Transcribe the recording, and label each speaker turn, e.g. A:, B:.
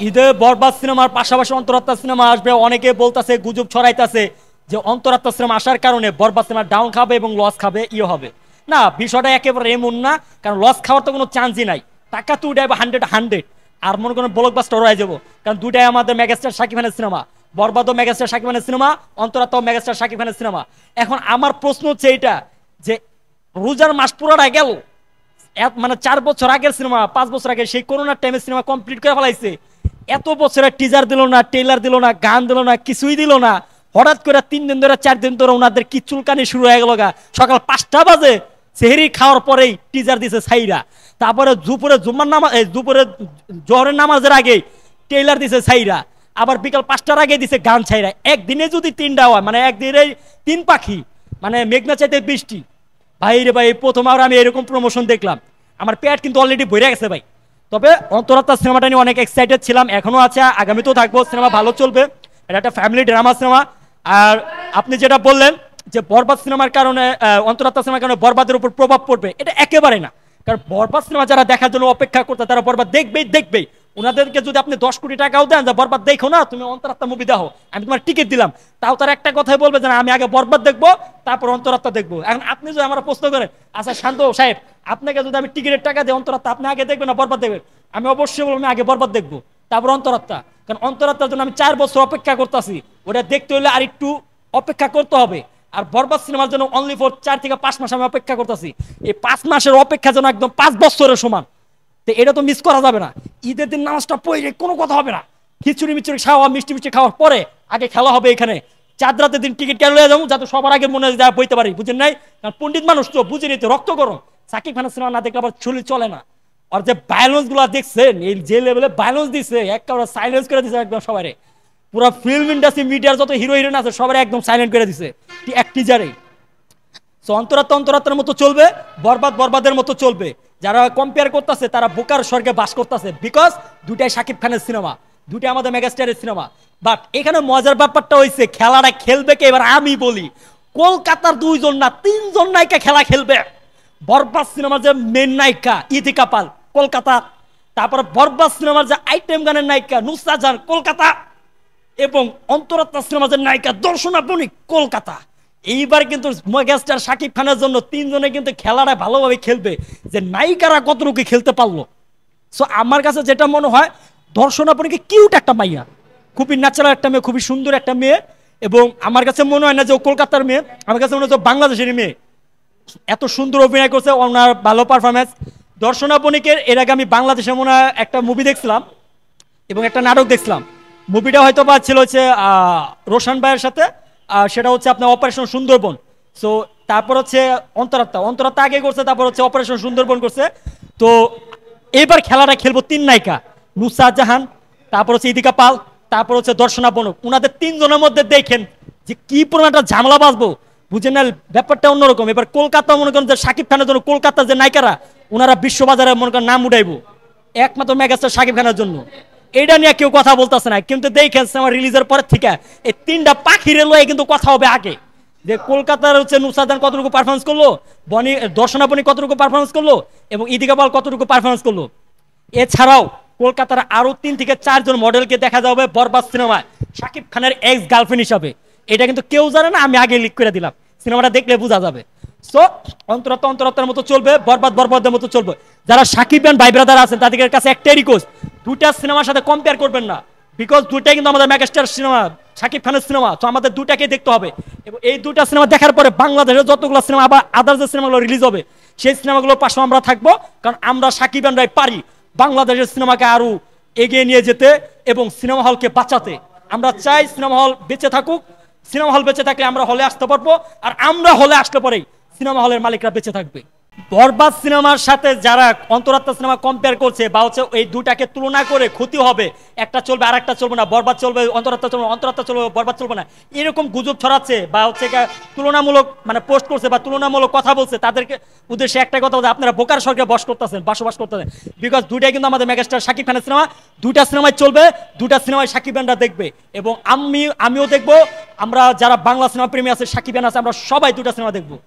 A: ঈদে বরবাদ সিনেমার পাশাপাশি অন্তরাত্মা সিনেমা আসবে, অনেকে বলতেছে, গুজব ছড়াইতেছে যে অন্তরাত্মা সিনেমা আসার কারণে বরবাদ সিনেমা ডাউন খাবে এবং লস খাবে, হবে না। বিষয়টা একেবারে এমন না, কারণ লস খাওয়ার তো কোনো চান্সই নাই। টাকা তো উঠে 100 আর মনে করেন ব্লকবাস্টার হয়ে যাবো, কারণ দুটাই আমাদের মেগাস্টার শাকিব খানের সিনেমা। বরবাদও মেগাস্টার শাকিব খানের সিনেমা, অন্তরাত্মাও মেগাস্টার শাকিব খানের সিনেমা। এখন আমার প্রশ্ন হচ্ছে এইটা, যে রোজার মাস পুরোটা গেল, মানে 4 বছর আগের সিনেমা, 5 বছর আগে সেই করোনার টাইমে সিনেমা কমপ্লিট করে ফেলাইছে, এত বছরের টিজার দিল না, ট্রেলার দিল না, গান দিল না, কিছুই দিল না। হঠাৎ করে 3 দিন ধরে 4 দিন ধরে ওনাদের কি চুলকানি শুরু হয়ে গেল গা। সকাল 5টা বাজে সেহরি খাওয়ার পরেই টিজার দিছে সাইরা, তারপরে দুপুরে জুম্মার নামাজ, দুপুরে জোহরের নামাজের আগে ট্রেলার দিছে সাইরা, আবার বিকাল 5টার আগে দিছে গান ছাইরা। একদিনে যদি 3টা হয়, মানে একদিনে 3 পাখি, মানে মেঘনা চাইতে বৃষ্টি। ভাই রে ভাই, প্রথম আর আমি এরকম প্রমোশন দেখলাম, আমার পেট কিন্তু অলরেডি ভরে গেছে ভাই। তবে অন্তরাত্মা সিনেমাটা নিয়ে অনেক এক্সাইটেড ছিলাম, এখনো আছে, আগামীতেও থাকবো। সিনেমা ভালো চলবে, এটা একটা ফ্যামিলি ড্রামা সিনেমা। আর আপনি যেটা বললেন যে বরবাদ সিনেমার কারণে, অন্তরাত্মা সিনেমার কারণে বরবাদের উপর প্রভাব পড়বে, এটা একেবারে না। কারণ বরবাদ সিনেমা যারা দেখার জন্য অপেক্ষা করতে, তারা বরবাদ দেখবেই দেখবেই। ওনাদেরকে যদি আপনি 10 কোটি টাকাও দেন যে বরবাদ দেখো না, তুমি অন্তরাত্মা মুভি দেখো, আমি তোমার টিকিট দিলাম, তাও তার একটা কথাই বলবে যে আমি আগে বরবাদ দেখবো, তারপর অন্তরাত্মা দেখবো। এখন আপনি যদি আমার প্রশ্ন করেন, আচ্ছা শান্ত সাহেব, আপনাকে যদি আমি টিকিটের টাকা দিই, অন্তরাত্মা আপনি আগে দেখবেন না বরবাদ দেখবেন? আমি অবশ্যই বলবো আমি আগে বরবাদ দেখবো, তারপর অন্তরাত্মা। কারণ অন্তরাত্মার জন্য আমি 4 বছর অপেক্ষা করতেছি, ওটা দেখতে হলে আর একটু অপেক্ষা করতে হবে। আর বরবাদ সিনেমার জন্য অনলি ফর 4 থেকে 5 মাস আমি অপেক্ষা করতেছি। এই 5 মাসের অপেক্ষা যেন একদম 5 বছরের সমান, তো এটা তো মিস করা যাবে না। ঈদের দিন নামাজটা পড়ে কোনো কথা হবে না, খিচুড়ি মিচুড়ি খাওয়া, মিষ্টি মিষ্টি খাওয়ার পরে আগে খেলা হবে এখানে। চাঁদ রাতের দিন টিকিট কেন যাবো, যাতে সবার আগে মনে যায় বইতে পারি, বুঝেন নাই? কারণ পণ্ডিত মানুষ তো বুঝে নিতে, রক্ত গরম। সাকিব খানের সিনেমা না দেখলে আবার চলে চলে না। আর যে ভায়োলেন্স গুলা দেখছেন, এই যে লেভেলে ভায়োলেন্স দিচ্ছে, একেবারে সাইলেন্স করে দিচ্ছে একদম সবাই। পুরো ফিল্ম ইন্ডাস্ট্রি, মিডিয়ার যত হিরো হিরোইন আছে সবাই একদম সাইলেন্ট করে দিছে এক টিজারে। সো অন্তরাত্মা অন্তরাত্মার মতো চলবে, বরবাদ বরবাদের মতো চলবে। যারা কম্পেয়ার করতেছে তারা বোকার স্বর্গে বাস করতেছে, বিকজ দুটাই শাকিব খানের সিনেমা, দুটাই আমাদের মেগাস্টারের সিনেমা। বাট এখানে মজার ব্যাপারটা হয়েছে, খেলাটা খেলবে কে এবার আমি বলি। কলকাতার 2জন না 3জন নায়িকা খেলা খেলবে। বরবাদ সিনেমার যে মেন নায়িকা ইথিকা পাল, কলকাতা। তারপরে বরবাদ সিনেমার যে আইটেম গানের নায়িকা নুসরাত জাহান, কলকাতা। এবং অন্তরাত্মা সিনেমার যে নায়িকা দর্শনা বণিক, কলকাতা। এইবার কিন্তু মেগাস্টার শাকিব খানের জন্য 3জনে কিন্তু খেলাটা ভালোভাবে খেলবে, যে নায়িকারা কতটুকু খেলতে পারলো। সো আমার কাছে যেটা মনে হয়, দর্শনা বণিক কিউট একটা মাইয়া, খুবই ন্যাচারাল একটা মেয়ে, খুবই সুন্দর একটা মেয়ে। এবং আমার কাছে মনে হয় না যে ও কলকাতার মেয়ে, আমার কাছে মনে হয় বাংলাদেশের মেয়ে। এত সুন্দর অভিনয় করছে, ওনার ভালো পারফরমেন্স। দর্শনা বণিকের এর আগে আমি বাংলাদেশে মনে হয় একটা মুভি দেখছিলাম এবং একটা নাটক দেখছিলাম। মুভিটা হয়তো বা ছিল হচ্ছে রোশন ভাইয়ের সাথে, সেটা হচ্ছে আপনার অপারেশন সুন্দরবন। সো তারপর হচ্ছে অন্তরাত্মা, অন্তরাত্মা আগে করছে, তারপর হচ্ছে অপারেশন সুন্দরবন করছে। তো এবার খেলাটা খেলবো 3 নায়িকা, নুসরাত জাহান, তারপর হচ্ছে ইদিকা পাল, তারপর হচ্ছে দর্শনা বণিক। ওনাদের 3জনের মধ্যে দেখেন যে কি পরিমাণ একটা ঝামেলা বাঁচবো, বুঝেন না? ব্যাপারটা অন্যরকম। এবার কলকাতা মনে করেন যে শাকিব খানের জন্য কলকাতার যে নায়িকারা, ওনারা বিশ্ববাজারে মনে করেন নাম উঠাইবো, একমাত্র মেগাস্টার শাকিব খানের জন্য। এটা নিয়ে কেউ কথা বলতেছে না, কিন্তু দেখেন আমার রিলিজের পরের থেকে এই 3টা পাখির লয়ে কিন্তু কথা হবে আগে, যে কলকাতার হচ্ছে নুসরাত জাহান কতটুকু পারফরমেন্স করলো, দর্শনা বণিক কতটুকু পারফরমেন্স করলো, এবং ইদিকা পাল কতটুকু পারফরমেন্স করলো। এছাড়াও কলকাতার আরো 3 থেকে 4জন মডেলকে দেখা যাবে বরবাদ সিনেমায় শাকিব খানের এক্স গার্লফ্রেন্ড হিসাবে। এটা কিন্তু কেউ জানে না, আমি আগে লিক করে দিলাম, সিনেমাটা দেখলে বোঝা যাবে। সো অন্তরাত্মা অন্তরাত্মার মতো চলবে, বরবাদ বরবাদের মতো চলবে। যারা শাকিবিয়ান ভাই ব্রাদার আছেন তাদের কাছে একটাই রিকোয়েস্ট, দুটা সিনেমার সাথে কম্পেয়ার করবেন না, বিকজ দুটাই কিন্তু আমাদের মেগাস্টার সিনেমা, শাকিব খানের সিনেমা। তো আমাদের দুটাকেই দেখতে হবে, এবং এই দুটা সিনেমা দেখার পরে বাংলাদেশের যতগুলো সিনেমা আবার আদার যে সিনেমাগুলো রিলিজ হবে, সেই সিনেমাগুলোর পাশে আমরা থাকবো। কারণ আমরা শাকিবিয়ানরাই পারি বাংলাদেশের সিনেমাকে আরো এগিয়ে নিয়ে যেতে এবং সিনেমা হলকে বাঁচাতে। আমরা চাই সিনেমা হল বেঁচে থাকুক, সিনেমা হল বেঁচে থাকলে আমরা হলে আসতে পারবো, আর আমরা হলে আসতে পরেই সিনেমা হলের মালিকরা বেঁচে থাকবে। বরবাদ সিনেমার সাথে যারা অন্তরাত্মা সিনেমা কম্পেয়ার করছে বা হচ্ছে এই দুটাকে তুলনা করে ক্ষতি হবে, একটা চলবে আর একটা চলবে না, বরবাদ চলবে অন্তরাত্মা চলবে, অন্তরাত্মা চলবে বরবাদ চলবে না, এরকম গুজব ছড়াচ্ছে বা হচ্ছে তুলনামূলক মানে পোস্ট করছে বা তুলনামূলক কথা বলছে, তাদেরকে উদ্দেশ্যে একটা কথা বলছে, আপনারা বোকার স্বর্গে বসবাস করতেছেন। বিকজ দুটাই কিন্তু আমাদের মেগাস্টার শাকিব খানের সিনেমা, দুটা সিনেমায় চলবে, দুটা সিনেমায় শাকিবিয়ানরা দেখবে এবং আমিও দেখবো। আমরা যারা বাংলা সিনেমা প্রেমী আছে, শাকিবিয়ান আছে, আমরা সবাই দুটা সিনেমা দেখবো।